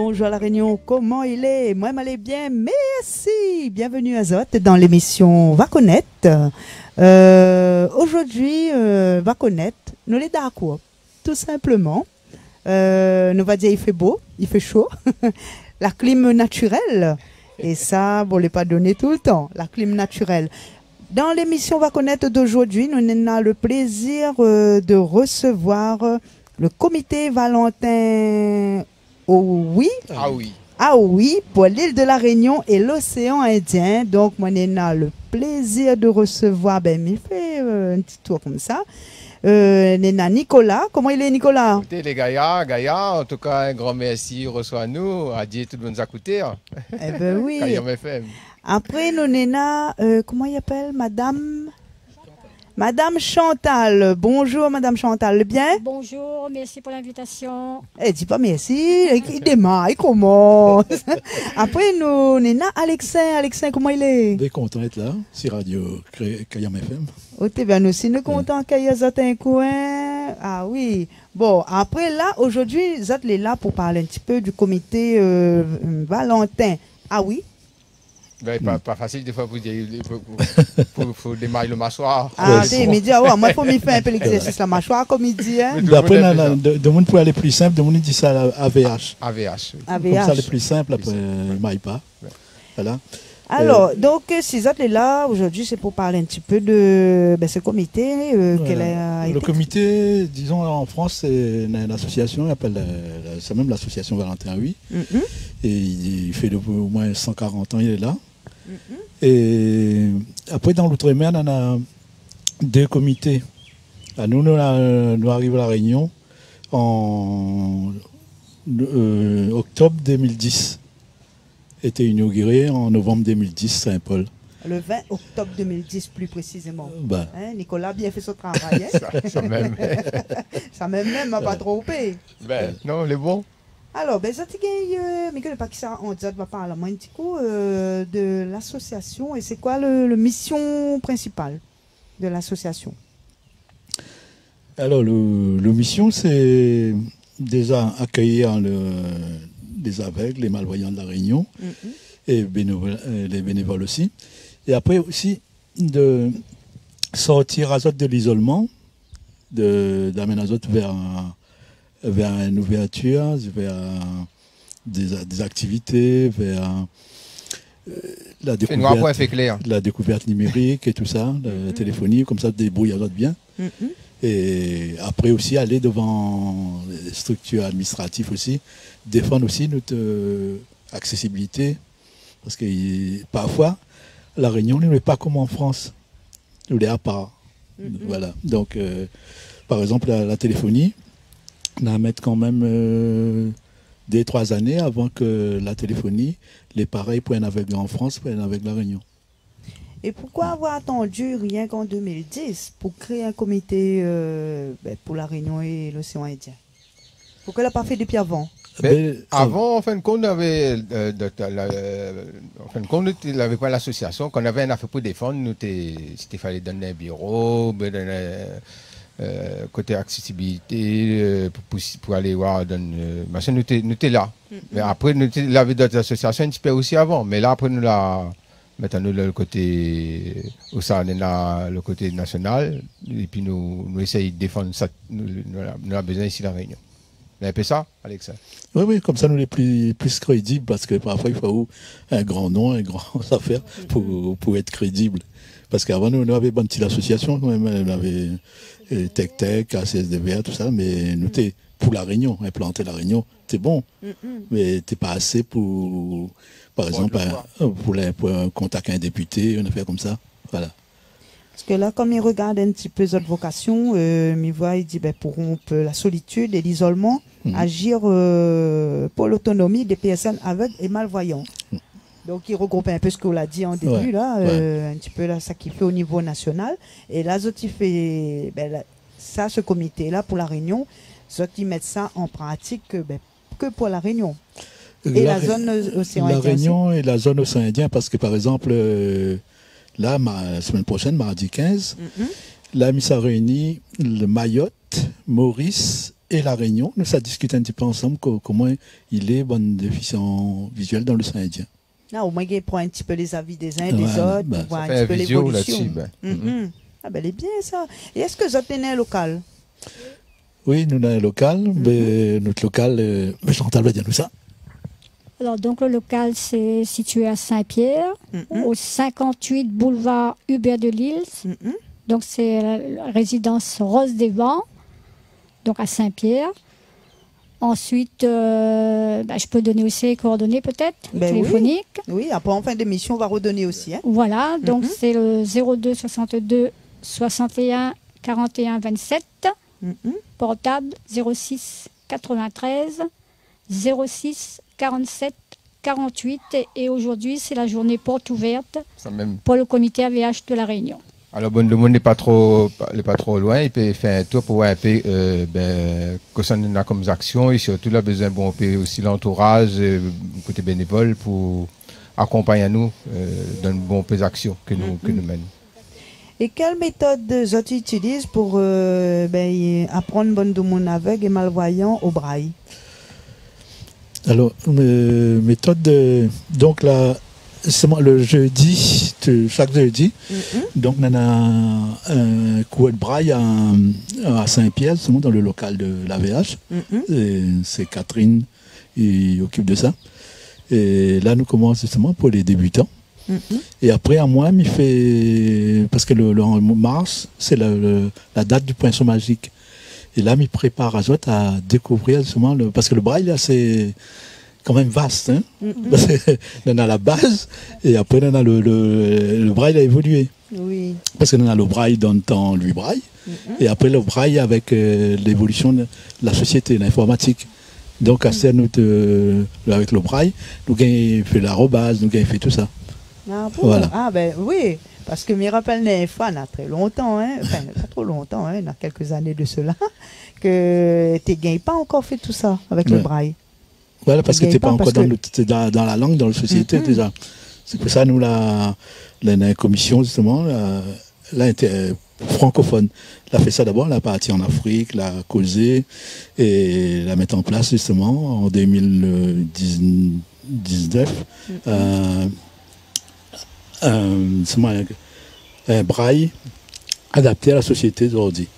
bonjour à La Réunion, comment il est? Moi, m'allez bien, merci. Bienvenue à Zot dans l'émission Va connaître. Aujourd'hui, Va connaître, nous les d'accord, tout simplement. Nous va dire il fait beau, il fait chaud, la clim naturelle. Et ça, bon, les pas donner tout le temps, la clim naturelle. Dans l'émission Va connaître d'aujourd'hui, nous avons le plaisir de recevoir le comité Valentin oui. Ah oui. Ah oui, pour l'île de la Réunion et l'océan Indien. Donc, moi, on a le plaisir de recevoir, ben, il fait un petit tour comme ça. On a Nicolas. Comment il est, Nicolas? Écoutez, les Gaïa, en tout cas, un grand merci, reçois-nous, à dire tout le monde nous écouter. Eh ben oui. Kayam FM. Après, nous avons, comment il appelle, Madame Chantal. Bonjour, Madame Chantal, bien? Bonjour, merci pour l'invitation. Eh, dis pas merci, il démarre, il commence. Après, nous avons Alexin. Alexin, comment il est? Bien content d'être là, sur Radio Kayam FM. Oh, t'es bien aussi, nous content qu'il y ait un coin. Ah oui. Bon, après là, aujourd'hui, Zat est là pour parler un petit peu du comité Valentin. Ah oui? Ben, pas facile des fois pour dire, faut démarrer le mâchoire. Ah, oui, mais dis, ouais, moi, il faut m'y faire un peu l'exercice la mâchoire, comme il dit. Hein. Après, de monde pour aller plus simple, de monde dit ça AVH. AVH. AVH. Comme ça, le plus simple, après, il m'aille pas. Ouais. Voilà. Alors, donc, si Zat est là, aujourd'hui, c'est pour parler un petit peu de ce comité. Le comité, disons, en France, c'est une association, c'est même l'association Valentin oui. Et il fait au moins 140 ans, il est là. Et après, dans l'outre-mer, on a deux comités. Nous arrivons à La Réunion en octobre 2010. Était inauguré en novembre 2010, Saint-Paul. Le 20 octobre 2010, plus précisément. Ben. Hein, Nicolas a bien fait son travail. Hein? Ça même. Ça même m'a pas trompé. Ben, non, les bons. Alors, ben, ça mais que le pas qui ça, on va parler un petit coup de l'association et c'est quoi le mission principale de l'association? Alors, le mission, c'est déjà accueillir les aveugles, les malvoyants de La Réunion et les bénévoles aussi. Et après aussi, de sortir Azot de l'isolement, d'amener Azot vers une ouverture, vers des activités, vers la découverte numérique et tout ça, la téléphonie, comme ça, débrouiller Azot bien. Et après aussi aller devant les structures administratives aussi, défendre aussi notre accessibilité. Parce que parfois, La Réunion n'est pas comme en France. Nous est à part. Voilà. Donc, par exemple, la téléphonie, on va mettre quand même 2-3 années avant que la téléphonie, les pareils pour un aveugle en France, pour un aveugle La Réunion. Et pourquoi avoir attendu rien qu'en 2010 pour créer un comité pour La Réunion et l'océan Indien? Pourquoi elle n'a pas fait depuis avant? Avant, en fin de compte, on avait, il n'avait pas l'association. Quand on avait un affaire pour défendre, nous, c'était fallait donner un bureau, côté accessibilité, pour aller voir, machin, nous étions là. Mais après, nous avait d'autres associations un petit peu aussi avant. Mais là, après, maintenant, nous, le côté, le côté national, et puis nous essayons de défendre ça, nous avons besoin ici la Réunion. Vous avez fait ça, Alexa? Oui, comme ça nous les plus crédibles, parce que parfois il faut un grand nom, une grande affaire pour être crédible. Parce qu'avant nous avions une petite association, quand même, on avait Tech, ACSDVA, tout ça, mais nous t'es pour La Réunion, implanter La Réunion, c'est bon, mais t'es pas assez pour, par exemple, pour un contact à un député, une affaire comme ça, voilà. Parce que là, comme il regarde un petit peu votre vocation, il voit, il dit, pour rompre la solitude et l'isolement, agir pour l'autonomie des personnes aveugles et malvoyants. Donc, il regroupe un peu ce qu'on l'a dit en début, un petit peu là, ça qu'il fait au niveau national. Et là, il fait ce comité-là pour La Réunion, ils mettent ça en pratique que pour La Réunion. Et la zone océan Indien. La Réunion et la zone océan Indien, parce que par exemple, là, la semaine prochaine, mardi 15, la mise à réunir le Mayotte, Maurice et La Réunion, nous ça discute un petit peu ensemble comment il est bon déficient visuel dans le sein indien. Ah, au moins, il prend un petit peu les avis des uns et des Voilà, autres, bah, pour voir Ça un fait petit peu visio l'évolution. là-dessus. Ben. Ah ben, elle est bien ça. Et est-ce que vous êtes un local? Oui, nous avons un local, mais notre local, Chantal va dire nous ça. Alors, donc, le local, c'est situé à Saint-Pierre, au 58 boulevard Hubert de Lille. Donc, c'est la résidence Rose des Vents, donc à Saint-Pierre. Ensuite, je peux donner aussi les coordonnées peut-être, Ben téléphoniques. Oui, après en fin d'émission, on va redonner aussi. Hein. Voilà, donc c'est le 02 62 61 41 27, portable 06 93 06 47 48. Et aujourd'hui, c'est la journée porte ouverte Ça même. pour le comité AVH de La Réunion. Alors, bon, le monde n'est pas trop loin. Il peut faire un tour pour voir un peu que ça en a comme action. Et surtout, là, besoin bon, aussi l'entourage, côté bénévole, pour accompagner nous dans une bonne action que nous menons. Et quelle méthode vous utilisez pour apprendre bon de monde aveugle et malvoyant au braille? Alors, méthode, donc là, le jeudi, chaque jeudi, donc on a un cours de braille à Saint-Pierre, dans le local de l'AVH. C'est Catherine qui occupe de ça. Et là, nous commençons justement pour les débutants. Et après, à moi, il fait, parce que le mars, c'est la date du poinçon magique. Et là, il prépare à Zot à découvrir justement, parce que le braille, là, c'est quand même vaste. Hein? Parce qu'on a la base, et après, on a le braille a évolué. Oui. Parce qu'on a le braille dans le temps, lui braille, et après le braille avec l'évolution de la société, l'informatique. Donc, à ça, nous, avec le braille, nous avons fait l'arrobase, nous avons fait tout ça. Ah, bon. Voilà. Ah ben oui, parce que je me rappelle une fois, il y a très longtemps, hein, enfin pas trop longtemps, hein, il y a quelques années de cela, que tu n'as pas encore fait tout ça avec le braille. Voilà, parce que tu n'es pas encore dans la langue, dans la société déjà. C'est pour ça nous, la commission, justement, là, francophone. Elle a fait ça d'abord, elle a parti en Afrique, l'a causé et la mettre en place justement en 2019. Un braille adapté à la société d'aujourd'hui.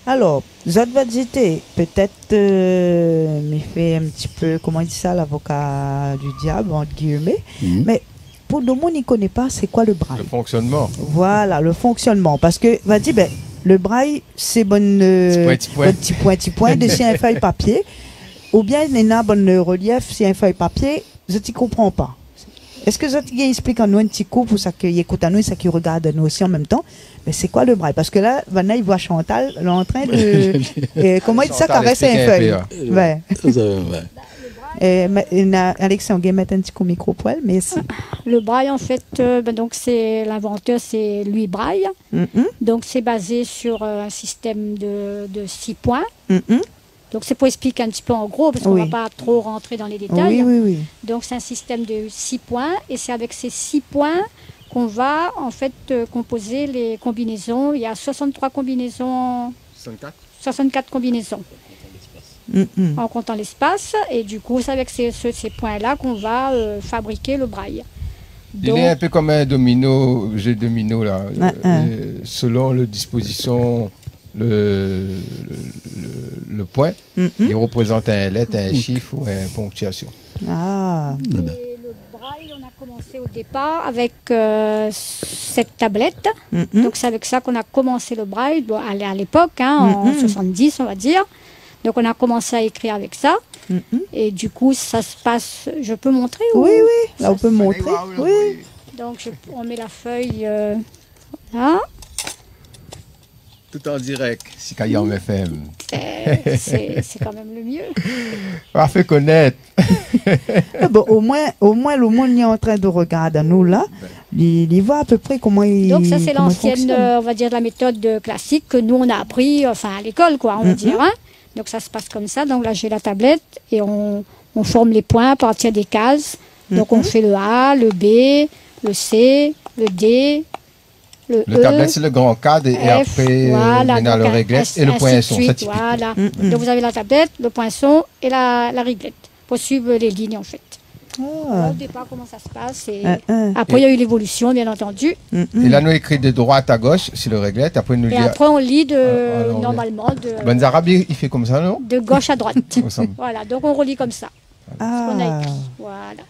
Alors, Zadvadzité, peut-être, me fait un petit peu, comment on dit ça, l'avocat du diable, entre guillemets, mais pour le monde, il ne connaît pas c'est quoi le braille. Le fonctionnement. Voilà, le fonctionnement. Parce que, va dire, le braille, c'est petit point, dessus un feuille papier, ou bien il y a un bon relief, c'est un feuille papier, je ne comprends pas. Est-ce que vous expliquez à nous un petit coup pour ça qui écoute à nous et ça qui regarde à nous aussi en même temps? Mais c'est quoi le braille? Parce que là, Vanna, il voit Chantal elle est en train de. Comment il dit ça? Caresser un feuille. Ouais. Alexis, on va mettre un petit coup micro pour elle, mais si. Le braille, en fait, donc c'est l'inventeur, c'est Louis Braille. Donc c'est basé sur un système de 6 points. Donc c'est pour expliquer un petit peu en gros, parce qu'on ne va pas trop rentrer dans les détails. Oui. Donc c'est un système de 6 points, et c'est avec ces 6 points qu'on va en fait composer les combinaisons. Il y a 63 combinaisons. 64 combinaisons. En comptant l'espace. Et du coup, c'est avec ces points-là qu'on va fabriquer le braille. Donc, il est un peu comme un domino, jeu de domino là. Selon les dispositions. Le point, il représente un lettre, un chiffre ou une ponctuation. Ah. Et le braille, on a commencé au départ avec cette tablette. Donc c'est avec ça qu'on a commencé le braille, à l'époque, en 70 on va dire. Donc on a commencé à écrire avec ça. Et du coup, ça se passe, je peux montrer? Oui, là on peut montrer. Oui. Donc on met la feuille là. Tout en direct, si Kayam FM. C'est quand même le mieux. On va faire connaître. Bon, au moins, le monde est en train de regarder nous là. Il voit à peu près comment il. Donc ça, c'est l'ancienne, on va dire, la méthode classique que nous, on a appris à l'école, quoi, on va dire. Hein. Donc ça se passe comme ça. Donc là, j'ai la tablette et on forme les points à partir des cases. Donc on fait le A, le B, le C, le D, le tablette, c'est le grand cadre, et après, maintenant le réglette et le poinçon. Voilà. Donc vous avez la tablette, le poinçon et la réglette pour suivre les lignes en fait. Au départ, comment ça se passe. Après, il y a eu l'évolution, bien entendu. Et là, nous écrit de droite à gauche sur le réglette. Après, après, on lit normalement de. Ben Zarabi, il fait comme ça, non? De gauche à droite. Voilà, donc on relit comme ça. Ah. Ce qu'on a écrit. Voilà.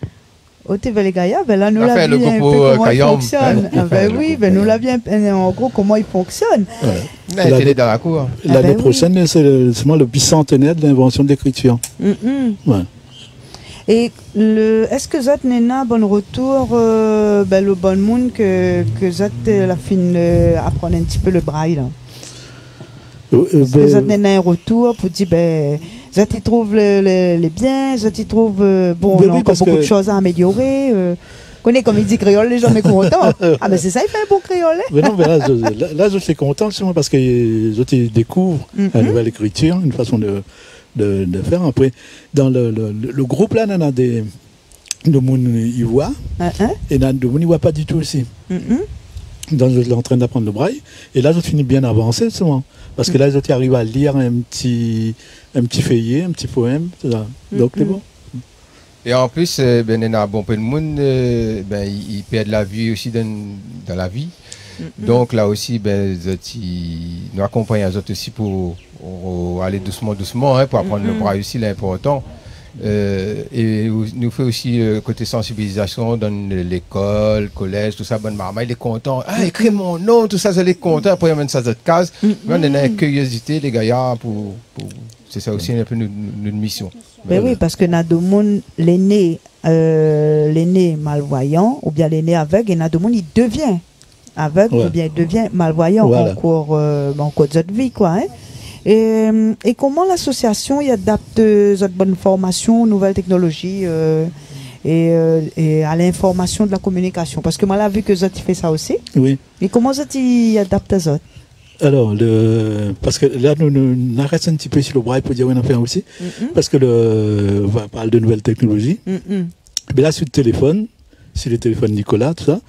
Au TV Gaïa, ben là, nous l'avions un peu comment il fonctionne. Ben oui, ben nous l'avions en gros comment il fonctionne. L'année dans la cour. L'année prochaine, c'est le bicentenaire de l'invention de l'écriture. Ouais. Et est-ce que vous avez un bon retour, le bon monde que vous avez la fin apprendre un petit peu le braille? Est-ce que vous avez un retour pour dire, vous trouvez les biens, vous trouvez, on a encore beaucoup de choses à améliorer. Connais comme il dit créole, les gens sont contents. Ah, mais c'est ça, il fait un bon créole. Mais non, mais là, je suis content justement parce que je découvre une nouvelle écriture, une façon de faire. Après, dans le groupe là, on a des monde y voit et dans de monde y voit pas du tout aussi. Donc je suis en train d'apprendre le braille et là je finis bien avancé justement parce que là je arrive à lire un petit feuillet, un petit poème, tout ça. Donc c'est bon. Et en plus, on a bon peu de monde, ils perdent la vie aussi dans la vie. Donc là aussi, nous accompagnons les autres aussi pour aller doucement, pour apprendre le braille aussi, l'important. Et nous fait aussi côté sensibilisation dans l'école, collège, tout ça. Bonne maman, il est content. Ah, écris mon nom, tout ça, je l'ai content. Après, il y a ça dans cette case. On a une curiosité, les gars, pour c'est ça aussi un peu notre mission. Ben oui, parce que dans le monde, l'aîné malvoyant, ou bien l'aîné aveugle, et dans le monde, il devient aveugle, ou bien il devient malvoyant encore de notre vie, quoi. Hein? Et comment l'association y adapte cette bonne formation aux nouvelles technologies et à l'information de la communication? Parce que moi, j'ai vu que Zot fait ça aussi. Oui. Et comment Zot y adapte Zot? Alors, parce que là, nous arrêtons un petit peu sur le braille pour dire qu'on en fait aussi. Parce que on va parler de nouvelles technologies. Mais là, sur le téléphone Nicolas, tout ça,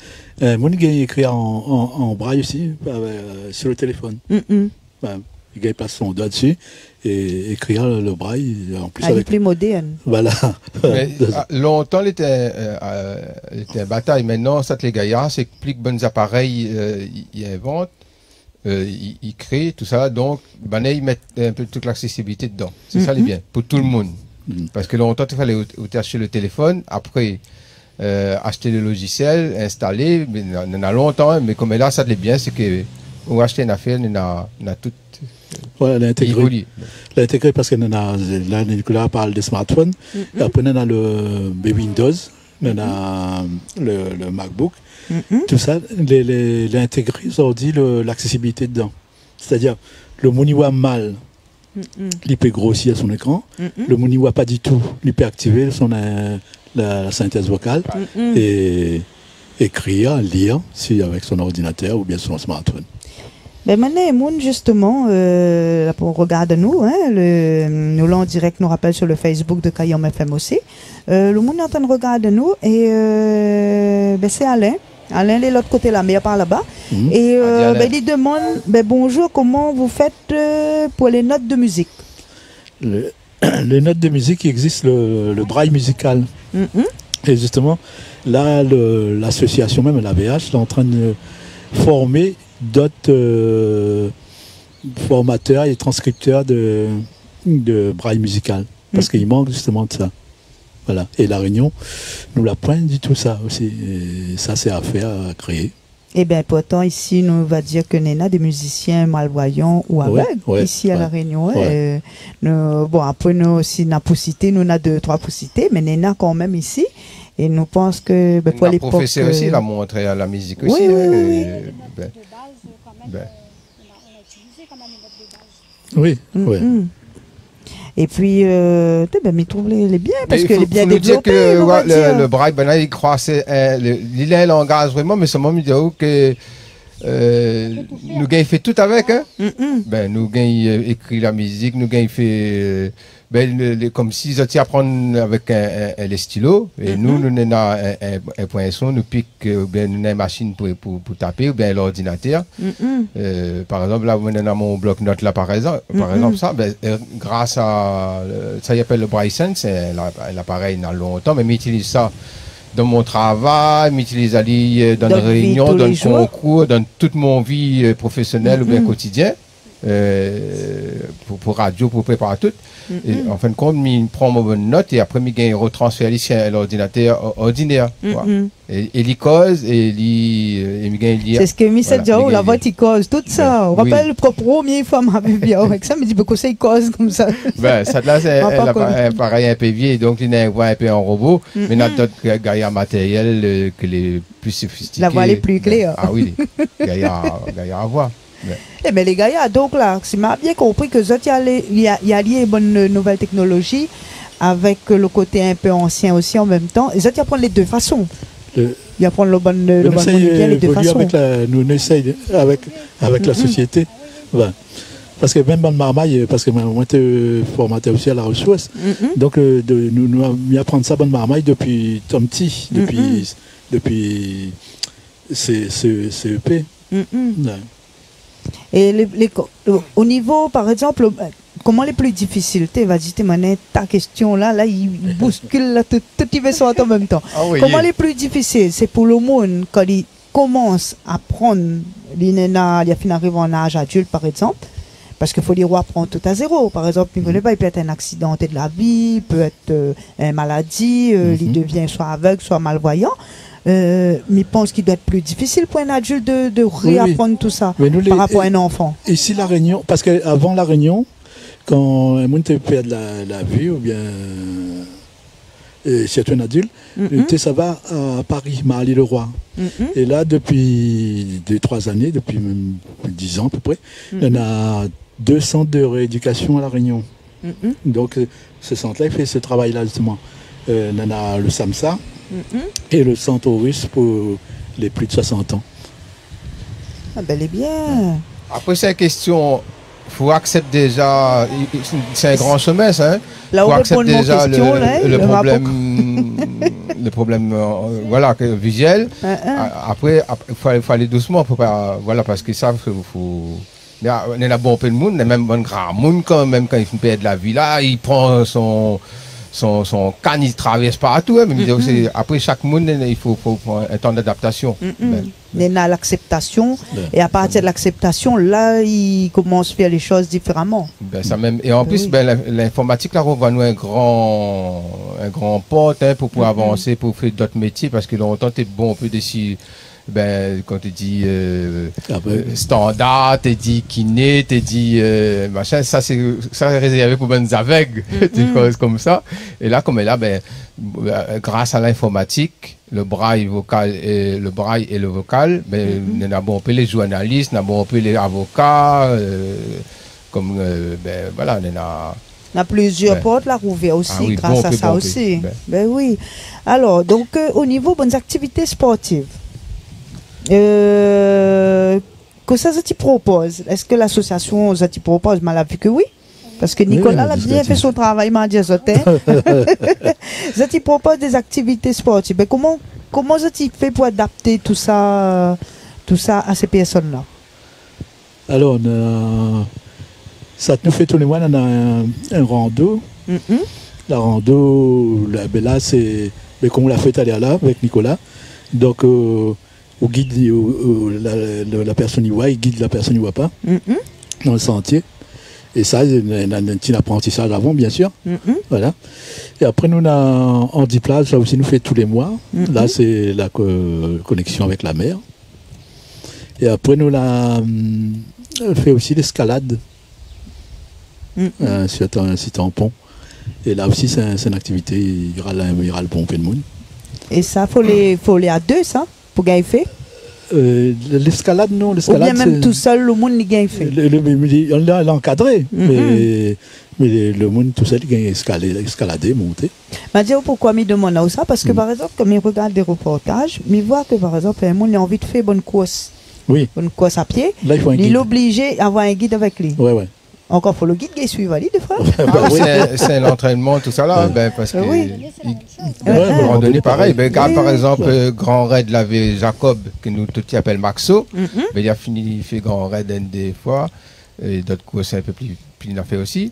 mon gars écrit en braille aussi sur le téléphone. Le gars passe son doigt dessus et écrire le braille. En plus, avec plus moderne. Voilà. Mais, longtemps, il était en bataille. Maintenant, ça, les gars, c'est plus que bons appareils, ils inventent, ils créent, tout ça. Donc, ils mettent un peu toute l'accessibilité dedans. C'est ça, les bien, pour tout le monde. Parce que longtemps, il fallait acheter le téléphone, après acheter le logiciel, installer. Mais, on a longtemps, mais comme là, ça, les bien, c'est que on achète une affaire, on a tout. Voilà, l'intégré parce que là, Nicolas parle des smartphones. Et après, on a le Windows, on a le MacBook. Tout ça, l'intégrer, ça dit l'accessibilité dedans. C'est-à-dire, le monde y voit mal, il peut grossir son écran. Le monde y voit pas du tout, il peut activer la synthèse vocale et écrire, lire, avec son ordinateur ou bien son smartphone. Ben maintenant, justement, on regarde nous, nous là en direct, nous rappelle sur le Facebook de Kayom FM aussi. Le monde est en train de regarder nous et c'est Alain. Alain est de l'autre côté là, mais par là-bas. Et il demande, bonjour, comment vous faites pour les notes de musique? Les notes de musique, il existe le braille musical. Et justement, là, l'association même, la VH, est en train de former d'autres formateurs et transcripteurs de braille musical. Parce qu'il manque justement de ça. Voilà. Et la Réunion nous la pointe du tout ça aussi. Et ça, c'est à faire, à créer. Eh bien, pourtant, ici, nous va dire que nous avons des musiciens malvoyants ou aveugles, ici à La Réunion. Après, nous aussi, nous avons cité, nous avons 2-3 pour citer, mais nous avons quand même ici. Et nous pensons que pour l'époque... Le professeur aussi l'a montré à la musique aussi. Oui. Et puis, il trouve les biens, parce que les biens développés. Le braille, il croissait, il a un langage vraiment, mais seulement il dit que nous avons fait tout avec. Nous avons écrit la musique, nous avons fait comme si ils apprennent avec les stylos, et nous avons un poinçon, nous pique, ou bien nous avons une machine pour taper, ou bien l'ordinateur. Par exemple, là, on a mon bloc-notes là, par exemple, ça, grâce à, ça y appelle le Braille Sense, c'est l'appareil dans longtemps, mais j'utilise ça dans mon travail, m'utilise dans une réunion, dans le concours, dans toute mon vie professionnelle ou bien quotidien, pour radio, pour préparer tout. Et en fin de compte, je prends mon bonne note et après, je retransfère ici à l'ordinateur ordinaire. Et il cause, et il c'est ce que Miss Diao, la voix, il cause, tout ça. On rappelle le premier fois, avec ça, mais dit, pourquoi ça, il cause comme ça? Ça, là, c'est un pareil un peu vieille, donc il y a une voix un peu en robot, mais il y a d'autres gaillards matériels que les plus sophistiqués. La voix est plus claire. Ah oui, gaillards à voix. Eh bien, les gars, donc là, si m'a bien compris que il y a lié une bonne nouvelle technologie avec le côté un peu ancien aussi en même temps. Et ça, tu apprends les deux façons. Il apprend le bon les deux façons. Nous essayons avec la société. Ouais. Parce que même dans le marmaille, parce que moi, j'étais formateur aussi à la ressource. Donc, nous apprenons ça dans le marmaille depuis tant petit, depuis CEP. Ouais. Et au niveau, par exemple, comment les plus difficiles, vas-y, ta question là, il bouscule là, tout il veut sortir en même temps. Comment les plus difficiles, c'est pour le monde quand il commence à prendre, il arrive en âge adulte par exemple, parce qu'il faut les apprendre tout à zéro. Par exemple, il peut être un accident de la vie, il peut être une maladie, il devient soit aveugle, soit malvoyant. Mais je pense qu'il doit être plus difficile pour un adulte de réapprendre tout ça par rapport à un enfant. Ici, la Réunion, parce qu'avant la Réunion, quand un monde perd la vue, ou bien c'est un adulte, ça va à Paris, Marly-le-Roi. Et là, depuis 2-3 années, depuis même 10 ans à peu près, il y en a 2 centres de rééducation à la Réunion. Donc, ce centre-là, il fait ce travail-là justement. Il y en a le SAMSA. Et le centre russe pour les plus de 60 ans. Ah ben, elle est bien. Après, c'est une question, il faut accepter déjà, c'est un grand chemin, ça. Il faut accepter déjà le problème voilà, visuel. Après, il faut aller doucement, voilà, parce que ça, il y a bon peu de monde, il y a même bon grand monde quand même, quand il perd de la vie là, il prend son canne, il traverse partout. Mais après chaque monde, il faut un temps d'adaptation. Il y a l'acceptation, et à partir de l'acceptation, là, il commence à faire les choses différemment. Et en plus, l'informatique, là, on va nous un grand porte pour pouvoir avancer, pour faire d'autres métiers, parce que longtemps, tu es bon, on peut décider. Quand tu dis standard, tu dis kiné, tu dis machin, ça c'est réservé pour les aveugles, des choses comme ça. Et là, comme là, grâce à l'informatique, le braille et le vocal, on a bon peu les journalistes, on a bon peu les avocats, voilà, on a plusieurs portes là ouvertes aussi, grâce à ça aussi. Oui. Alors, donc, au niveau des activités sportives, que ça te propose? Est-ce que l'association ça te propose? Mais elle a vu que oui. Parce que Nicolas a bien fait son travail, m'a dit ça te propose des activités sportives. Mais comment ça te fait pour adapter tout ça à ces personnes-là? Alors, ça nous fait tous les mois, on a un rando. La rando, là, c'est comme on l'a fait aller là avec Nicolas. Donc, au guide, la personne y voit, il guide la personne y voit pas dans le sentier. Et ça, il y a un petit apprentissage avant, bien sûr. Voilà. Et après, nous, on a Handiplage, ça aussi nous fait tous les mois. Là, c'est la connexion avec la mer. Et après, nous, on fait aussi l'escalade sur un site en pont. Et là aussi, c'est une activité, il y aura le pont de monde. Et ça, faut les à deux, ça, pour gagner fait? L'escalade, non. Ou bien même tout seul, le monde n'y gagne fait? On l'a encadré, mais le monde tout seul, il gagne escalader, monter. Je dis pourquoi je demande ça? Parce que, par exemple, quand je regarde des reportages, je vois que, par exemple, un monde a envie de faire bonne course. Oui. Bonne course à pied. Là, il faut un guide. Il est obligé d'avoir un guide avec lui. Oui. Encore pour le guide qui suit valide, frère. C'est l'entraînement, tout ça là, parce que randonnée pareil. Par exemple, Grand Raid l'avait Jacob, que nous tout appelle Maxo, il a fini, il fait Grand Raid des fois, et d'autres courses un peu plus il a fait aussi.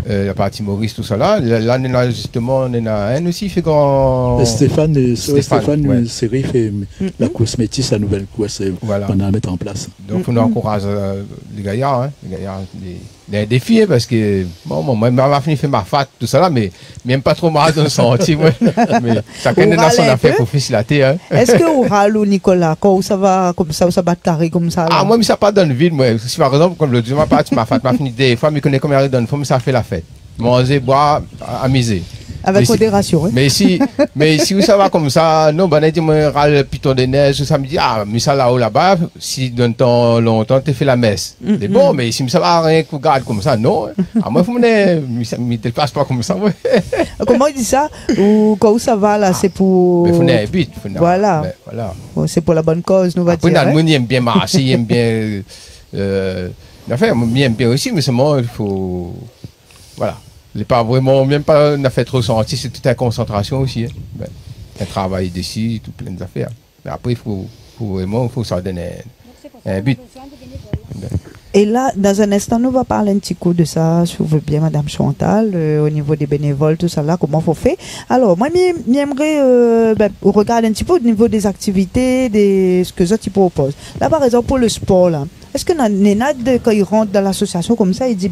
La partie Maurice, tout ça là. Là, justement, on a un aussi, il fait grand. Stéphane Séry fait la course métisse, la nouvelle course, on a à mettre en place. Donc, on encourage les gaillards, hein, les défis, parce que, moi, ma fille fait ma fat, tout ça là, mais même pas trop mal dans le sentier, mais chacun a son affaire pour faciliter, hein. Est-ce que vous râlez, Nicolas, quand ça va comme ça, ou ça bat carré comme ça? Ah, moi, mais ça pas dans le vide, moi. Si par exemple, comme le deuxième partie, ma fat, ma fille, des fois, mais connaît combien il donne, faut ça fait la fête. Manger, boire, amuser. Avec modération, hein. Mais si ça va comme ça, non, ben, dit, moi, râle piton de neige, ça me dit, ah, mais ça là-haut, là-bas, si dans temps longtemps, tu fais la messe. C'est bon, mais si ça va rien qu'on garde comme ça, non. Ah, moi, il faut me déplace pas comme ça, ouais. Comment il dit ça? Ou quand ça va, là, c'est pour. Mais il faut n'être vite. Voilà. C'est pour la bonne cause, nous va dire. Après, il aime bien marcher, il aime bien. L'affaire, il aime bien aussi, mais seulement, il faut. Voilà. Il n'est pas vraiment, même pas, on a fait trop sentir, c'est toute la concentration aussi. Hein. Un travail dessus, tout plein d'affaires. Mais après, il faut ça donner un but. Et là, dans un instant, nous va parler un petit coup de ça, si vous voulez bien, Madame Chantal, au niveau des bénévoles, tout ça là, comment faut faire. Alors, moi, j'aimerais regarder un petit peu au niveau des activités, ce que tu proposes. Là, par exemple, pour le sport, là, est-ce que Nénad, quand il rentre dans l'association comme ça, il dit,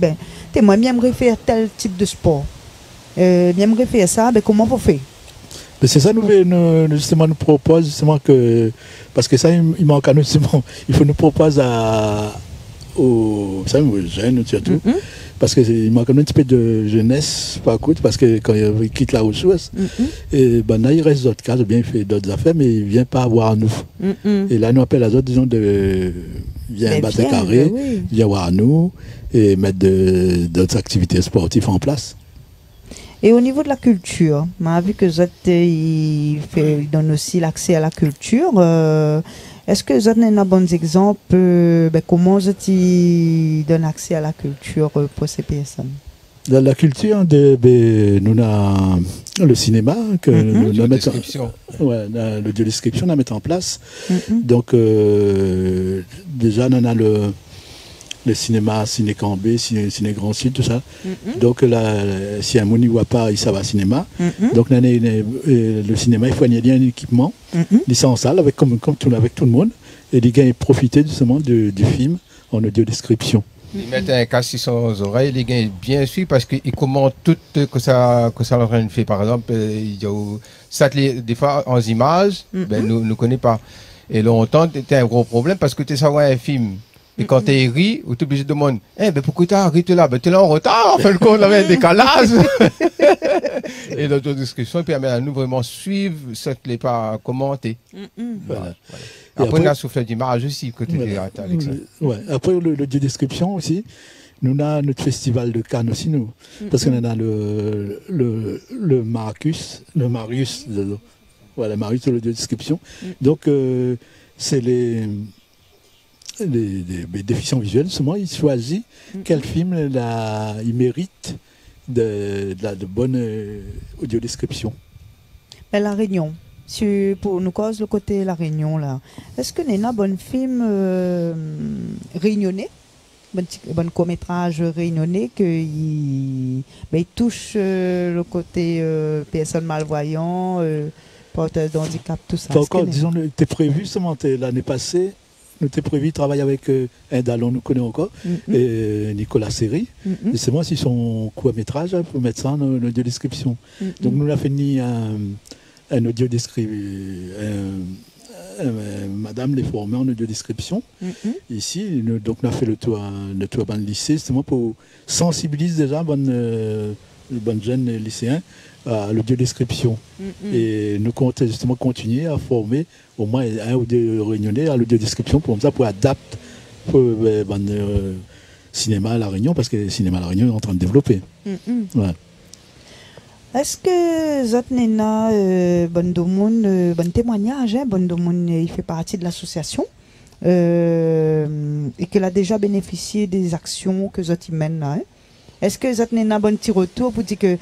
moi, j'aimerais faire tel type de sport. J'aimerais faire ça, comment faut faire? C'est ça, nous propose justement que, parce que ça, il manque à nous, justement, il faut nous proposer aux jeunes surtout, parce qu'il manque un petit peu de jeunesse par contre, parce que quand il quitte la ressource, et là il reste d'autres cas, bien il fait d'autres affaires, mais il ne vient pas voir nous. Et là nous appelle les autres, disons, viens battre carré, viens voir nous et mettre d'autres activités sportives en place. Et au niveau de la culture, on a vu que Zot il donne aussi l'accès à la culture. Est-ce que vous avez un bon exemple comment vous donne accès à la culture pour ces personnes? Dans la culture, nous avons le cinéma, que nous l'audio-description, on mettre en place. Donc, déjà, on a le cinéma, Ciné Cambé, Ciné Grand Sud, tout ça. Donc, là, si un monde n'y voit pas, il va au cinéma. Donc, le cinéma, il faut gagner un équipement, licensal, avec tout le monde, et les gars profiter justement du film en audio-description. Ils mettent un casque sur les oreilles, les gars bien sûr, parce qu'ils commentent tout que ça est en train de faire. Par exemple, ça, des fois, en images, nous ne connaissons pas. Et longtemps, c'était un gros problème parce que tu sais un film. Et quand tu ris, ou tu es obligé de demander, pourquoi tu as ri là? Tu es là en retard, en fin de compte, avec un décalage. Et l'audio-description permet à nous vraiment suivre ce que les pas commenter. Voilà. Après, on a soufflé d'image aussi, côté Alexandre. Après, l'audio-description aussi, nous avons notre festival de Cannes aussi, nous. Parce qu'on a le Marius de l'audio-description. Donc, c'est les déficients visuels, justement, ils choisissent quel film il mérite de bonne audio-description. La Réunion, pour nous cause le côté La Réunion, là, est-ce que nous avons un bon film réunionnais, bon court-métrage réunionnais, il touche le côté personnes malvoyantes, porteurs d'handicap, tout ça? Encore, disons, c'était prévu justement l'année passée. Nous avons prévu de travailler avec un Dallon, nous connaissons encore, et Nicolas Séry. Et c'est moi, si son court-métrage, pour mettre ça en audio-description. Donc nous avons fini un audio-description, Madame les formés en audio-description. Ici, donc nous avons fait le tour dans le lycée, justement pour sensibiliser déjà les bonnes jeunes lycéens à l'audio-description. Et nous comptons justement continuer à former au moins un ou deux réunionnais à l'audio-description pour adapter le cinéma à La Réunion, parce que le cinéma à La Réunion est en train de développer. Ouais. Est-ce que Zotnena, bon témoignage, il fait partie de l'association? et qu'elle a déjà bénéficié des actions que Zoti mène là. Hein? Est-ce que Zoti n'a un bon petit retour pour dire que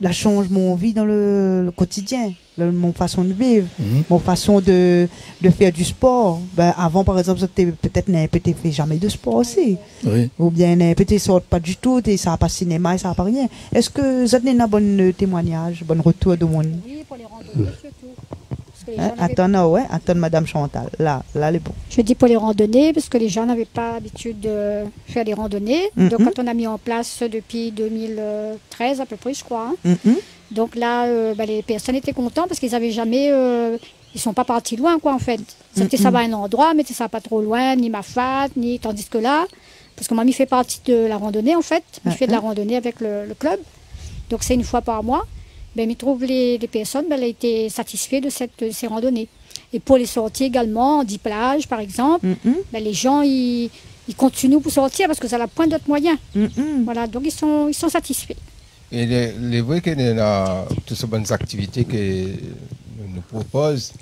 la change mon vie dans le quotidien, mon façon de vivre, mon façon de faire du sport. Avant, par exemple, peut-être n'a peut-être fait jamais de sport aussi. Oui. Ou bien peut-être sort pas du tout, ça n'a pas cinéma, ça n'a pas rien. Est-ce que vous avez un bon témoignage, bon retour de monde? Oui, pour les randonnées surtout. Attends, Madame Chantal. Là, les bons. Je dis pour les randonnées, parce que les gens n'avaient pas l'habitude de faire des randonnées. Donc, quand on a mis en place depuis 2013 à peu près, je crois. Donc là, les personnes étaient contentes parce qu'ils n'avaient jamais... ils ne sont pas partis loin, quoi, en fait. C'était ça va à un endroit, mais ça pas trop loin, ni Mafat, ni... Tandis que là, parce que mamie fait partie de la randonnée, en fait. Je fais de la randonnée avec le club. Donc, c'est une fois par mois. Il trouve les personnes, elles étaient satisfaites de ces randonnées. Et pour les sorties également, 10 plages par exemple, les gens ils continuent pour sortir parce que ça a la pointe d'autres moyens. Voilà, donc ils sont satisfaits. Et les vrai qu'il y a toutes ces bonnes activités que nous propose.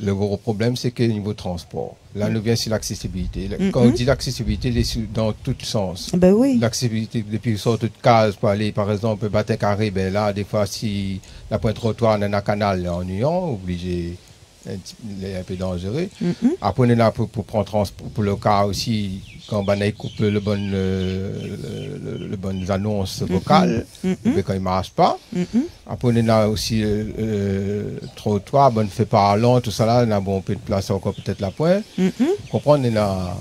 Le gros problème, c'est que niveau transport. Là, nous vient sur l'accessibilité. Quand on dit l'accessibilité, c'est dans tous sens. Ben oui. L'accessibilité, depuis une sorte de case pour aller, par exemple, battre un carré, ben là, des fois, si la pointe trottoir dans un canal ennuyant, obligé, un peu dangereux. Après, on est là pour prendre transport, pour le cas aussi, quand on coupe le bonnes annonces vocales, quand il ne marche pas. Après, on est là aussi trottoir, bon fait parlant, tout ça là, on a bon peu de place encore peut-être la pointe. Comprendre, on a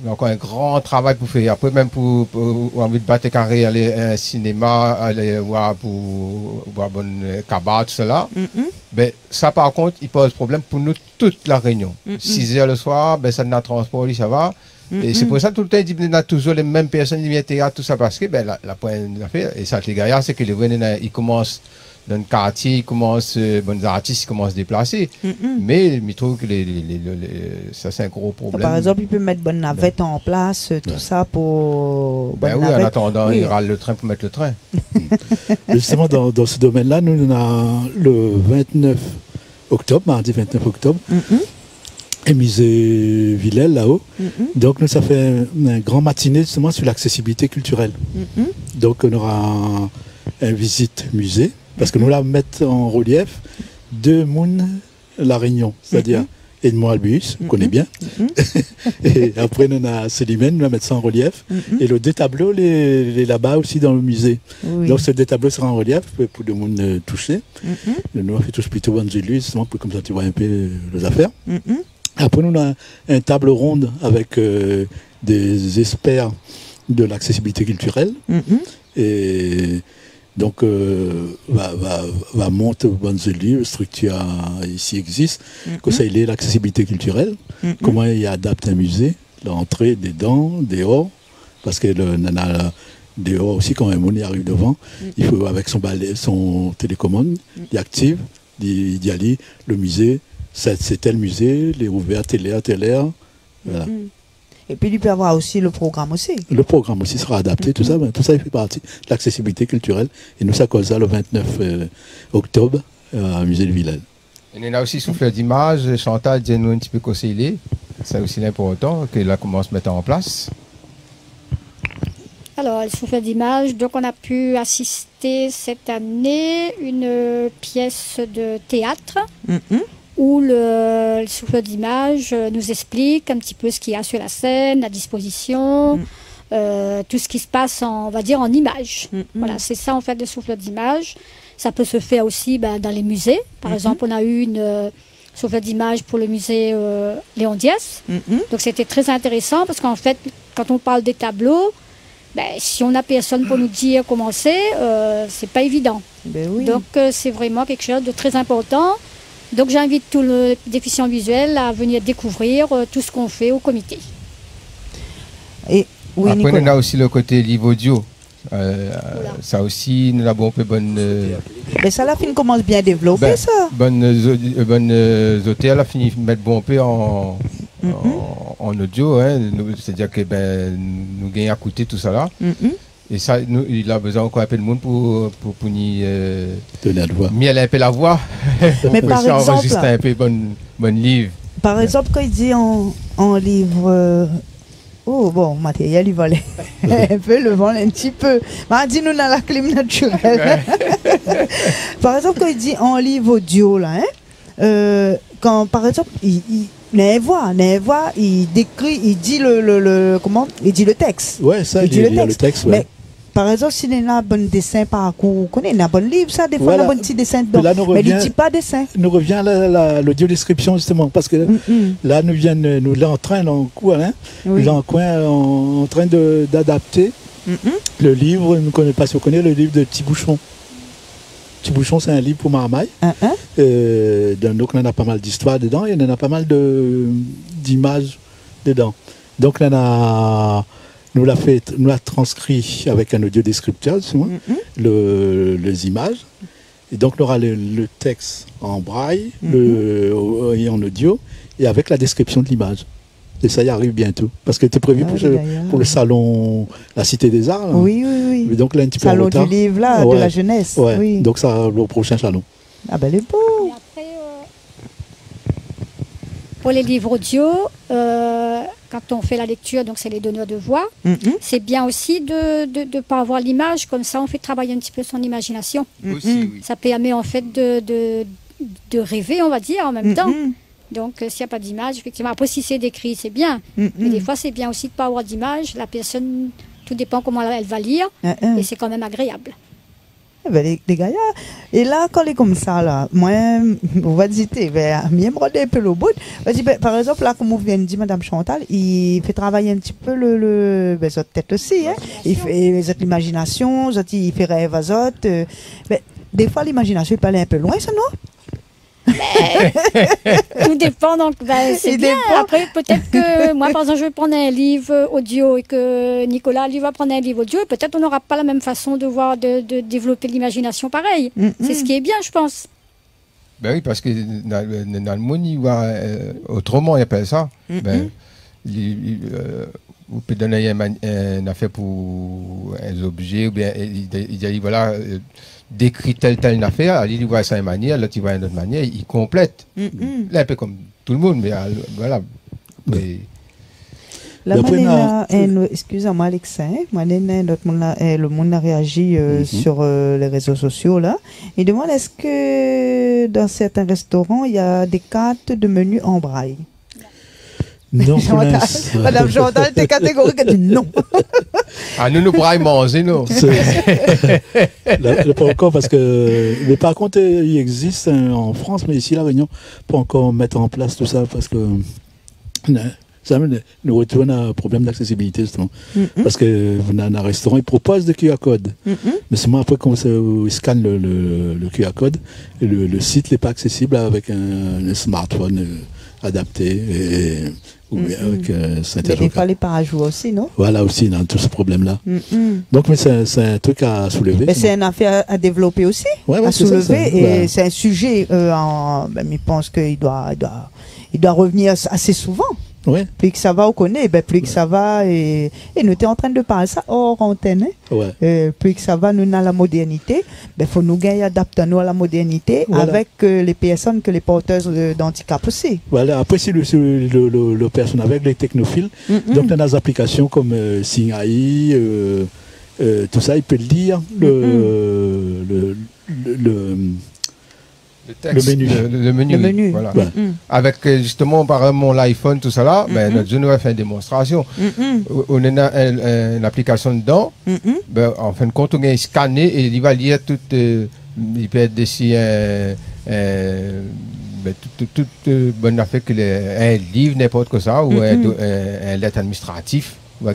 encore un grand travail pour faire. Après, même pour envie de battre carré, aller à un cinéma, aller voir pour voir bonne cabane, tout cela. Ben, ça, par contre, il pose problème pour nous toute la Réunion. 6 heures le soir, ben, ça n'a transport, ça va. Et c'est pour ça tout le temps, il a toujours les mêmes personnes, il vient théâtre, tout ça, parce que ben, la pointe d'affaire, et ça, les gars, c'est que les vrais, ils commencent dans le quartier, ils commencent, bons artistes, ils commencent à se déplacer. Mais je trouve que ça, c'est un gros problème. Par exemple, il peut mettre bonne navette en place, tout ça pour. Ben oui, en attendant, il râle le train pour mettre le train. Justement, dans ce domaine-là, nous, on a le 29 octobre, mardi 29 octobre, et musée Villèle là-haut. Donc, nous, ça fait un grand matinée justement sur l'accessibilité culturelle. Donc, on aura une visite musée. Parce que nous la mettons en relief de Moun La Réunion, c'est-à-dire Edmond Albius, on connaît bien. Et après, nous avons Célimène, nous la mettons en relief. Et le deux tableaux, les là-bas aussi dans le musée. Donc, ces deux tableaux seront en relief pour le monde toucher. Nous, on fait tous plutôt bonnes élus, justement, pour comme ça, tu vois un peu les affaires. Après, nous avons une table ronde avec des experts de l'accessibilité culturelle. Et donc, va monter bonnes élus, structure ici existe, que ça il est l'accessibilité culturelle, comment il adapte un musée, l'entrée, dedans, dehors, parce que dehors aussi quand un monde arrive devant, il faut avec son balai, son télécommande, il active, il dit aller, le musée, c'est tel musée, il est ouvert telle heure, voilà. Et puis il peut y avoir aussi le programme aussi. Le programme aussi sera adapté, tout ça il fait partie de l'accessibilité culturelle. Et nous, ça cause ça le 29 octobre au musée de Villèle. On a aussi soufflé d'image, Chantal dit-nous un petit peu conseiller. C'est aussi important que là commence à mettre en place. Alors, le souffle d'image, donc on a pu assister cette année une pièce de théâtre. Où le souffle d'image nous explique un petit peu ce qu'il y a sur la scène, la disposition, tout ce qui se passe on va dire en images. Voilà, c'est ça en fait le souffle d'image. Ça peut se faire aussi dans les musées. Par exemple, on a eu une souffle d'image pour le musée Léon Dias. Donc c'était très intéressant parce qu'en fait, quand on parle des tableaux, si on n'a personne pour nous dire comment c'est pas évident. Donc c'est vraiment quelque chose de très important. Donc j'invite tous les déficients visuels à venir découvrir tout ce qu'on fait au comité. Et oui, après, on a aussi le côté livre audio. Ça aussi, nous avons un peu bonne... Mais ça, la fin commence bien à développer, ça. Bonne hôtels, a fini de mettre bon peu en audio. Hein. C'est-à-dire que nous gagnons à coûter tout ça là. Et ça, il a besoin encore un peu de monde pour nous donner un peu la voix. Mais par exemple, enregistrer un peu bonne livre. Par exemple, quand il dit en livre... oh, bon, matériel, il volait un peu, le vent un petit peu. Mais dis-nous dans la clim naturelle. Par exemple, quand il dit en livre audio, là, quand, par exemple, il voix, il décrit, il dit comment? Il dit le texte. Ouais, ça, il dit le texte, ouais. Mais, par exemple, s'il y a un bon dessin par coup, il y a un bon livre, ça, des fois, il y a un bon petit dessin dedans. Mais il ne dit pas dessin. Nous revient à l'audio-description, justement, parce que là, nous là en train, en coin, en train d'adapter le livre, nous ne connaissons pas si on connaît le livre de Petit Bouchon. Petit Bouchon, c'est un livre pour Marmaille. Donc, on en a pas mal d'histoires dedans et on en a pas mal d'images dedans. Donc, nous l'a transcrit avec un audio-descripteur, les images. Et donc, on aura le texte en braille et en audio et avec la description de l'image. Et ça y arrive bientôt. Parce que c'était prévu pour le salon La Cité des Arts. Là. Oui. Mais donc, là, un petit peu salon du livre, là, de la jeunesse. Ouais. Oui. Donc, ça, le prochain salon. Ah ben, les beaux. Et après, pour les livres audio, quand on fait la lecture, donc c'est les donneurs de voix, c'est bien aussi de ne pas avoir l'image, comme ça on fait travailler un petit peu son imagination. Aussi, oui. Ça permet en fait de rêver, on va dire, en même temps. Donc s'il n'y a pas d'image, effectivement, après si c'est décrit, c'est bien. Mais des fois c'est bien aussi de ne pas avoir d'image, la personne, tout dépend comment elle va lire, et c'est quand même agréable. Ben, les gars, et là, quand il est comme ça, là, moi, on va dire, me broder un peu le bout. Par exemple, là, comme vous venez de dire, Madame Chantal, il fait travailler un petit peu votre tête aussi. Hein. Il fait l'imagination, il fait rêve à autres. Des fois, l'imagination, il peut aller un peu loin, ça, non? Tout dépend, donc c'est bien. Après, peut-être que moi, par exemple, je vais prendre un livre audio et que Nicolas, lui, va prendre un livre audio et peut-être on n'aura pas la même façon de développer l'imagination pareil. C'est ce qui est bien, je pense. Ben oui, parce que dans le monde, autrement, il appelle ça. Vous pouvez donner une affaire pour un objet, ou bien il dit voilà. Décrit telle affaire, il voit ça une manière, l'autre il voit une autre manière, il complète. Là, un peu comme tout le monde, mais voilà. Mais... Excusez-moi, Alexa, le monde a réagi sur les réseaux sociaux là. Il demande est-ce que dans certains restaurants il y a des cartes de menu en braille? Non, Madame Chantal était catégorique, elle dit non. Ah, nous braille manger, non. Pas encore, parce que. Mais par contre, il existe en France, mais ici, La Réunion, pas encore mettre en place tout ça, parce que. Ça nous retourne à un problème d'accessibilité, justement. Parce que dans un restaurant, ils proposent des QR codes. Mais seulement après, quand ils scannent le QR code, le site n'est pas accessible avec un smartphone adapté. Avec mais des fois les parajouts aussi, non? Voilà aussi, dans tout ce problème-là. Donc, mais c'est un truc à soulever. Mais c'est une affaire à développer aussi, à soulever. Et c'est un sujet, je pense qu'il doit revenir assez souvent. Ouais. Plus que ça va, on connaît, plus que ça va, et nous étions en train de parler ça hors antenne. Plus que ça va, nous avons la modernité, il faut nous gagner, adapter nous à la modernité avec les personnes, que les porteuses d'handicap aussi. Voilà, après, si le personne avec les technophiles, donc dans des applications comme Singai, tout ça, il peut lire le menu. Voilà. Avec justement par mon iPhone, tout ça là, notre jeune va faire une démonstration. On a une application dedans, en fin de compte, on a scanné et il va lire tout, il peut être ici toute bonne affaire, un livre, n'importe quoi ça, ou un lettre administratif, on va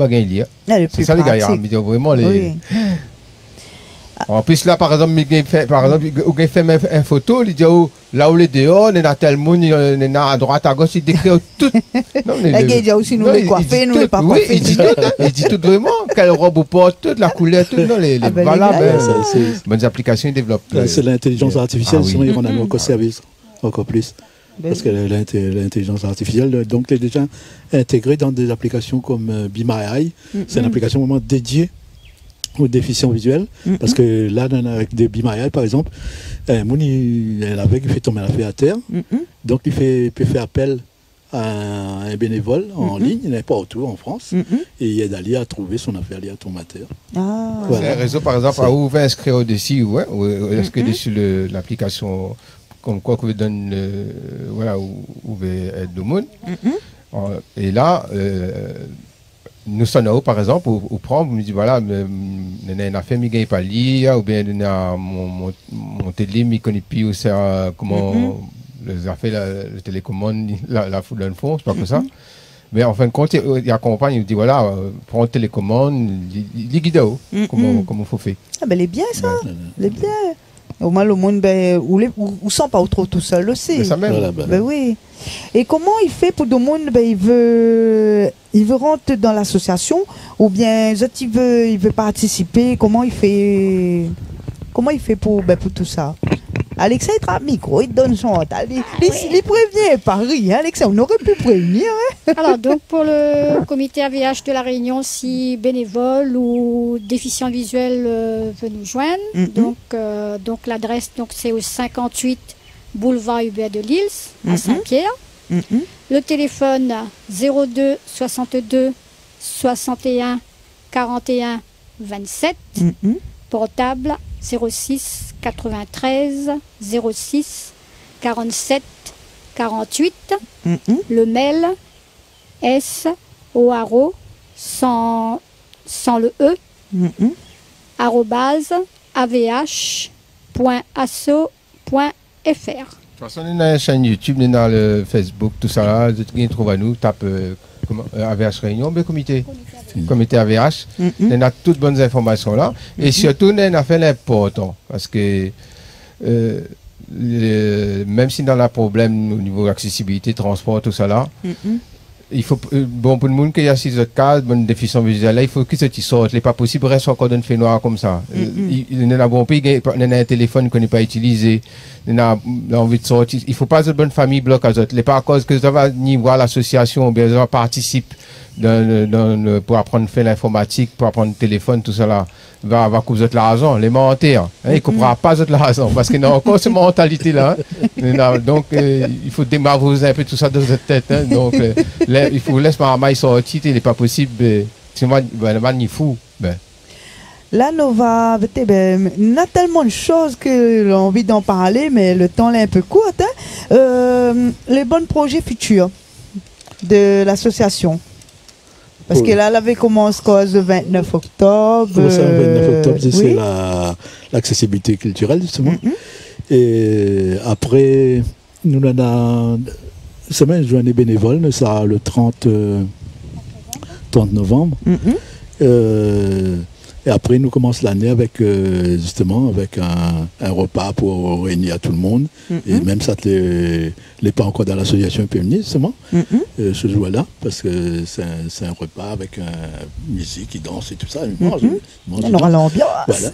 gagner lire. C'est ça les gars, vraiment les... En plus, là, par exemple, il fait une photo, il dit là où les dehors, il y a tel monde, il y a à droite, à gauche, il décrit tout. Il dit aussi nous les coiffer, nous les pas coiffer. Il dit tout vraiment, quelle robe on porte, toute la couleur, tout. Voilà, bonnes applications, ils développent. C'est l'intelligence artificielle, sinon ils rendent encore service, encore plus. Parce que l'intelligence artificielle, donc, est déjà intégrée dans des applications comme Be My Eye. C'est une application vraiment dédiée aux déficients visuels, parce que là, avec des bimailles, par exemple, mon avec il fait tomber la feuille à terre, donc il peut faire appel à un bénévole en ligne, n'importe où en France, et il aide à trouver son affaire à tomber à terre. Ah. Voilà. Le réseau, par exemple, où vous pouvez inscrire au-dessus, ou inscrire dessus l'application, comme quoi vous donne, voilà, où vous pouvez être de monde. Et là, nous sommes par exemple, ou prendre, vous me dites, voilà, il y a une affaire, il ne gagne pas lire, ou bien il y a mon télé, il ne connaît plus comment les affaires, le télécommande, la foule dans le fond, c'est pas comme ça. Mais en fin de compte, il accompagne, il dit, voilà, prends le télécommande, il guide comment il faut faire. Ah ben, il est bien ça, il est bien. Au moins, le monde, ben, ou sent pas trop tout seul aussi. Ça même. Voilà, Ben oui. Et comment il fait pour le monde, ben, il veut rentrer dans l'association, ou bien il veut participer, comment il fait pour tout ça? Alexia, il travaille micro, il donne son hôte. Il prévient Paris, hein, Alexia, on aurait pu prévenir. Hein. Alors, donc, pour le comité AVH de La Réunion, si bénévole ou déficient visuel veut nous joindre, donc l'adresse, c'est au 58 boulevard Hubert de Lille, à Saint-Pierre. Le téléphone 02 62 61 41 27. Portable 06 93 06 47 48. Le mail SOARO sans le E @avh.asso.fr. De toute façon, on a une chaîne YouTube, on a le Facebook, tout ça là, tu trouves à nous, tape AVH Réunion, mais comité AVH, on a toutes bonnes informations là, et surtout on a fait l'important, parce que même si on a un problème au niveau accessibilité, transport, tout ça là, il faut, bon, pour le monde qui a 6 autres cas, bonne déficience visuelle, là, il faut que ça sorte. Il n'est pas possible de rester encore dans le fait noir comme ça. Il y a un bon pays, il y a un téléphone qu'on n'est pas utilisé, il a envie de sortir. Il ne faut pas que une bonne famille bloque à autres. Il n'est pas à cause que ça va ni voir l'association, ou bien ça participe pour apprendre à faire l'informatique, pour apprendre le téléphone, tout ça là, va couper la raison, les mentir. Hein, il ne comprendra pas la raison, parce qu'il y a encore cette mentalité-là. Hein. Donc, il faut démarrer un peu tout ça dans votre tête. Hein. Donc, il faut laisser ma main sortir, il n'est pas possible. Sinon, il va ni fou. Là, on a tellement de choses que j'ai envie d'en parler, mais le temps est un peu court. Hein. Les bons projets futurs de l'association. Parce que là, elle avait commencé le 29 octobre. Le 29 octobre, c'est l'accessibilité culturelle, justement. Et après, nous avons une journée bénévole, ça sera le 30 novembre. Et après, nous commençons l'année avec, justement, avec un repas pour réunir tout le monde. Et même ça, les pas encore dans l'association féminine, justement, ce jour-là, parce que c'est un repas avec musique, qui danse et tout ça. Ils mangent, on aura l'ambiance. Voilà.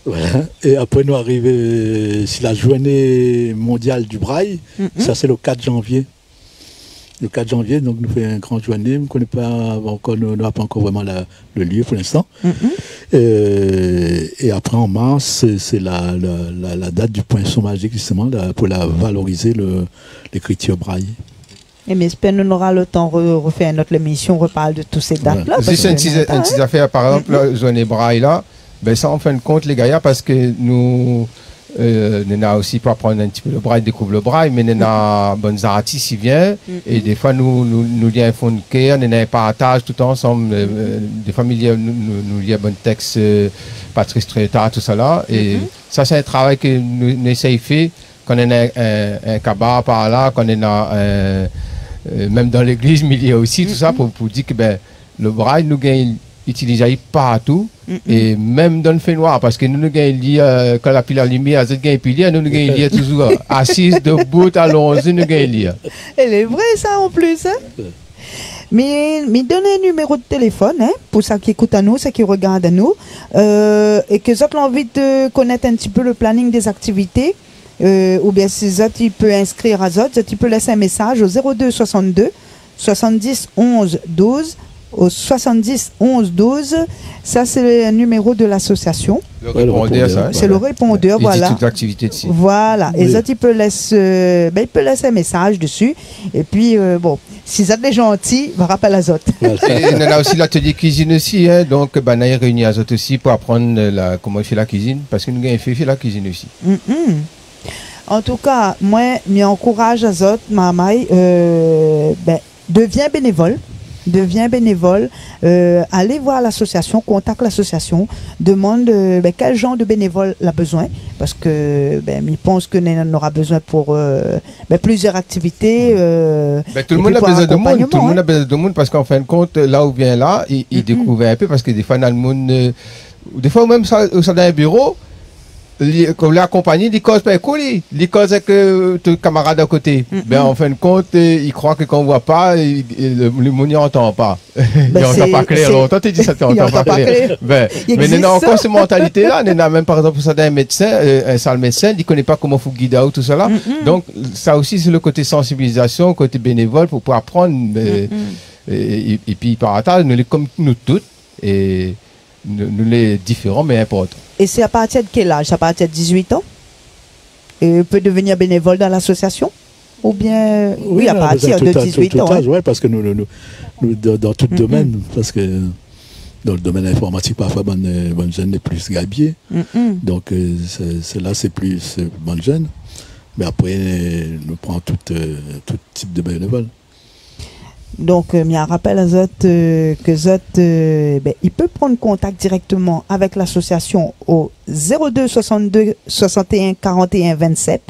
Voilà. Et après, nous arrivons sur la journée mondiale du braille. Ça, c'est le 4 janvier. Le 4 janvier, donc nous faisons une grande journée. On n'a pas encore vraiment le lieu pour l'instant. Et après, en mars, c'est la date du poinçon magique, justement, pour valoriser l'écriture braille. Et mais j'espère qu'on aura le temps de refaire notre émission, on reparle de toutes ces dates-là. C'est une petite affaire, par exemple, la journée braille là, ben ça, en fin de compte, les gars, parce que nous... on a aussi pour apprendre un petit peu le braille, découvre le braille, mais on a bonnes artistes qui viennent et des fois nous lions un fond de cœur, on a un partage tout ensemble, des familles nous lions un bon texte, Patrice Tréta, tout ça là, et ça c'est un travail que nous essayons de faire quand on a un cabaret par là, quand on a même dans l'église, mais il y a aussi tout ça pour dire que le braille nous gagne utilisé partout et même dans le fait noir parce que nous nous gagnons quand la pile à lumière nous gagnons toujours assise debout allons-y nous gagnons. Elle est vraie ça en plus hein? Mais donnez un numéro de téléphone hein, pour ceux qui écoutent à nous, ceux qui regardent à nous et que vous avez envie de connaître un petit peu le planning des activités ou bien si tu peux inscrire à Zot, tu peux laisser un message au 02 62 70 11 12 au 70 11 12. Ça, c'est le numéro de l'association. Le répondeur, ça. C'est le répondeur, voilà. Il dit toute l'activité dessus. Voilà. Oui. Et ça, il peut laisser un message dessus. Et puis, bon, si vous êtes des gentils, vous rappelez à Zot. Et on a aussi l'atelier cuisine aussi. Hein, donc, on a réuni à Zot aussi pour apprendre comment faire la cuisine. Parce que nous avons fait la cuisine aussi. En tout cas, moi, je encourage à Zot, Mamaï, deviens bénévole, allez voir l'association, contacte l'association, demande quel genre de bénévole a besoin, parce que je pense que nous aura besoin pour plusieurs activités. Tout le monde a besoin de monde, tout le monde a besoin de monde, parce qu'en fin de compte, là où vient là, il découvre un peu, parce que des fois, dans le monde, des fois même au sein d'un bureau, comme l'accompagné, il cause pas cool, il cause avec ton camarade à côté. En fin de compte, il croit que quand on voit pas, le monde n'entend pas. Il n'entend pas clair. Longtemps, tu dis ça, tu n'entends pas clair. Mais il y a encore cette mentalité-là. Il y a même, par exemple, ça d'un médecin, un sale médecin, il ne connaît pas comment faut guider ou tout ça là. Donc, ça aussi, c'est le côté sensibilisation, côté bénévole pour pouvoir apprendre. Et puis, par attaque, nous les comme nous toutes. Et nous les différents, mais importants. Et c'est à partir de quel âge? C'est à partir de 18 ans? Et peut devenir bénévole dans l'association? Ou bien, oui, à partir de 18 ans. Oui, parce que nous dans tout domaine, parce que dans le domaine informatique, parfois, bonne jeune est plus gabier. Donc, c'est plus bonne jeune. Mais après, nous prenons tout type de bénévole. Donc, il y a un rappel à Zot que Zot, il peut prendre contact directement avec l'association au 02 62 61 41 27.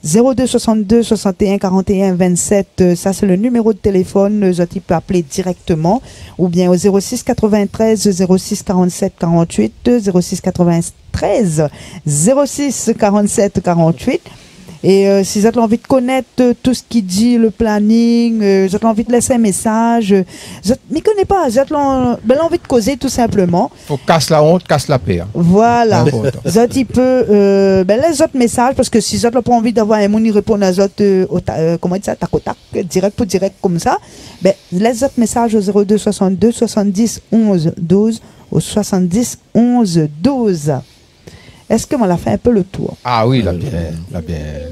02 62 61 41 27, ça c'est le numéro de téléphone, Zot il peut appeler directement, ou bien au 06 93 06 47 48, 06 93 06 47 48. Et si vous avez envie de connaître tout ce qui dit, le planning, vous avez envie de laisser un message, je ne connais pas, vous avez envie de causer tout simplement. Il faut casse la honte, casse la paix. Hein. Voilà. Vous avez les autres messages, parce que si vous n'avez pas envie d'avoir un monde qui répond à autres, comment dire ça, tac au tac, direct pour direct comme ça, les autres messages au 02 62 70 11 12 au 70 11 12. Est-ce que l'a fait un peu le tour? Ah oui, là bien.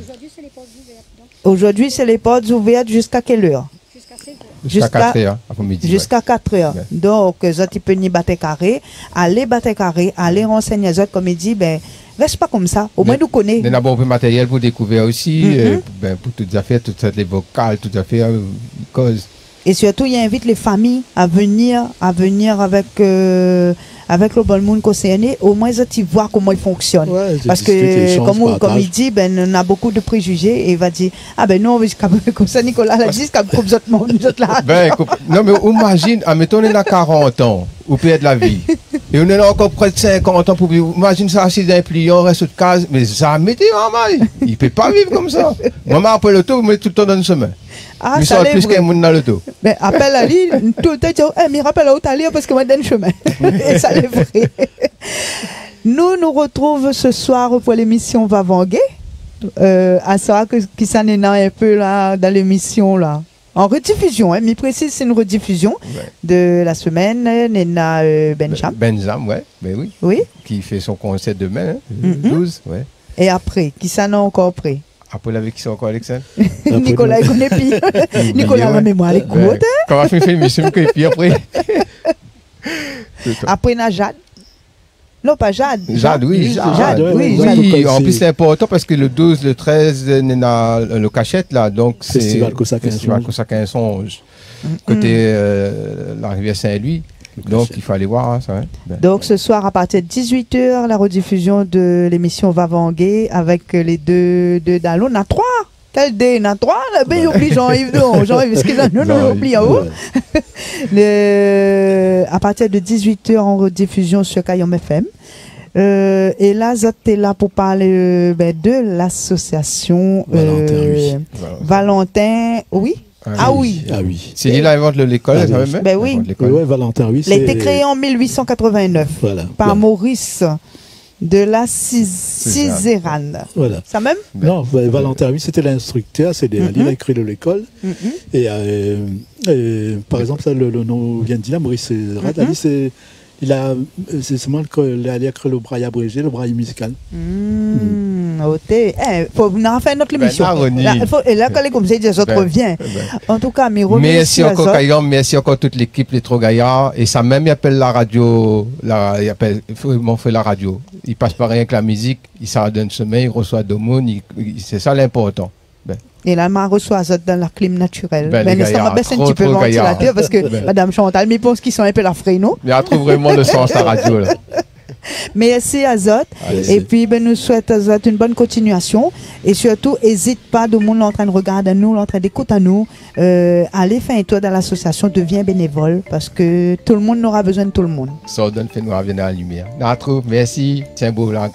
Aujourd'hui, c'est les portes ouvertes. Aujourd'hui, c'est les portes ouvertes jusqu'à quelle heure? Jusqu'à 7 heures. Jusqu'à 4 heures, après-midi. Jusqu'à 4 heures. Ouais. Donc, tu peux ni battre carré, aller battre carré, aller renseigner les autres, comme il dit, reste pas comme ça. Au moins, nous connaissons. Il y a un bon matériel pour découvrir aussi, pour toutes les affaires, toutes les vocales, toutes les affaires, cause. Et surtout, il invite les familles à venir avec le bon monde concerné, au moins tu vois comment il fonctionne. Ouais, parce que comme il dit, on a beaucoup de préjugés et il va dire non, comme ça Nicolas l'a dit, comme vous autres monde là. Non mais imagine, admettons on a 40 ans, ou peut-être la vie. Et on est là encore près de 50 ans pour vivre. Imagine ça assis dans un pliant, reste de case, mais ça mettez maman, il peut pas vivre comme ça. Maman après le tour, vous mettez tout le temps dans le chemin. Ah, ça sort plus qu'un monde dans le dos. Mais appelle à lui, tout le temps, mais rappelle à Otalia parce que moi, dans le chemin. Et ça l'est vrai. Nous retrouvons ce soir pour l'émission Vavanguer. À ça, qui s'en est un peu là, dans l'émission là. En rediffusion, mais précise, c'est une rediffusion de la semaine. Nena Benjam. Benjam, ben oui. Oui. Qui fait son concert demain, 12, ouais. Et après, qui s'en a encore prêt? Après, avec qui c'est encore Alexandre? Nicolas, il connaît pire. Nicolas, la mémoire, elle est courte. Comment on fait une émission qu'il puis après? Après, on a Jade. Non, pas Jade. Jade, oui. Jade, oui. Oui, en plus, c'est important parce que le 12, le 13, on a le cachette, là. Donc, c'est Festival Cosaquin Songe. Côté la rivière Saint-Louis. Donc, il faut aller voir ça. Donc, ce soir, à partir de 18h, la rediffusion de l'émission Vavanguer avec les deux dalons. On a 3. Quel dé? On a 3. Ben, oublie Jean-Yves. Jean-Yves, excusez-moi, nous oublie en haut. À partir de 18h, en rediffusion sur Kayom FM. Et là, j'étais là pour parler de l'association Valentin, oui. Ah oui. C'est lui qui invente l'école, ça même? Ben oui. Oui, Valentin, oui. Il a été créé en 1889 par Maurice de la Cizérane. Voilà. Ça même? Non, Valentin, oui, c'était l'instructeur, il a écrit de l'école. Et par exemple, ça, le nom vient de dire, Maurice Radali, c'est seulement qu'il a écrit le braille abrégé, le braille musical. Faut venir faire notre émission. Et là, quand les comme ça, les autres reviennent. En tout cas, merci encore, Kayon, merci encore toute l'équipe, les Trogaillards. Et ça même, il appelle la radio, il fait la radio. Il passe pas rien que la musique, il s'en donne sommeil, il reçoit de monde, c'est ça l'important. Et là, je reçois dans la clim naturelle. Mais ça m'a baissé un petit peu ventilateur parce que Madame Chantal, mais pense qu'ils sont un peu la fréno. Mais elle trouve vraiment le sens la radio là. Merci Azot. Et puis nous souhaitons Azot une bonne continuation. Et surtout, n'hésite pas, de monde en train de regarder nous, en train d'écouter à nous. Allez faire un tour dans l'association, deviens bénévole parce que tout le monde aura besoin de tout le monde. Ça donne fait nous revenir à la lumière. Merci. Tiens beau là.